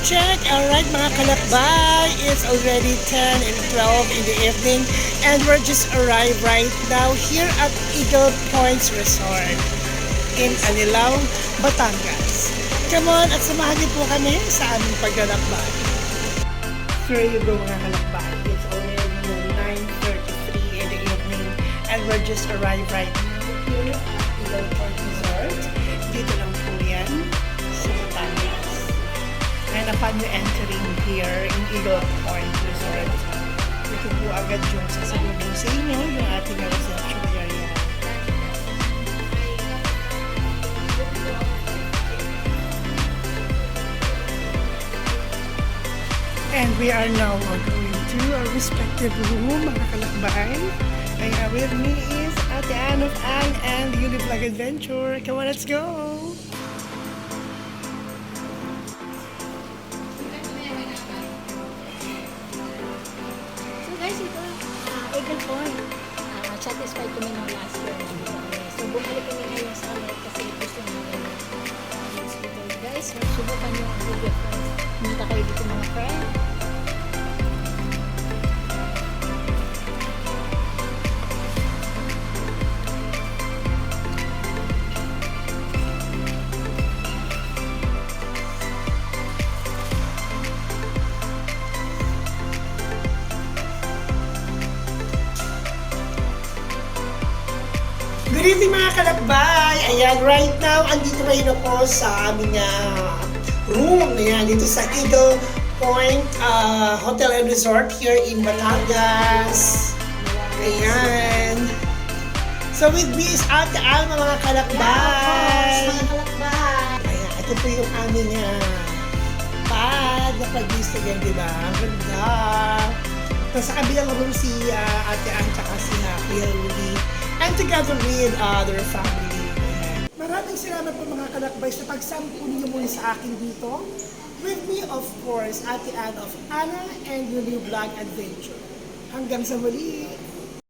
check. Alright mga kalakbay, it's already 10 and 12 in the evening and we're just arrived right now here at Eagle Points Resort in Anilao, Batangas. Come on at samahan niyo po kami sa aming paglalakbay. Here you go mga kalakbay. It's already 9:33 in the evening and we're just arrived right now here at Eagle Points Resort. Dito lang po yan sa Batangas. And upon you entering here in Eagle Point Resort, ito po agad yung sasalubong sa inyo yung ating reception area. And we are now going to our respective room, mga kalakbay. Kaya with me is Ate Ann of Ann and Univlog Adventure. Come on, let's go! Guys, ito, Eagle Point. Satisfied kami ng last year. So, bumalik kami ngayon sa amin kasi gusto namin. Guys, subukan nyo ang Eagle Point. Punta kayo dito mga friend. Good evening mga kalakbay! Ayan, right now, andito ngayon ako sa aming room. Ayan, dito sa Eagle Point Hotel and Resort here in Batangas. Ayan. So with me is Ate Alma mga kalakbay. Mga kalakbay. Ayan, ito po yung aming pad na pag-istagan, di ba? Ang ganda. Tapos sa kabilang room si Ate Ann tsaka si Kuya Rudy. And together with their family. Maraming salamat po mga kalakbay sa pagsampo niyo muna sa akin dito. With me, of course, Ate Ann of Anna and Univlog Adventure. Hanggang sa muli!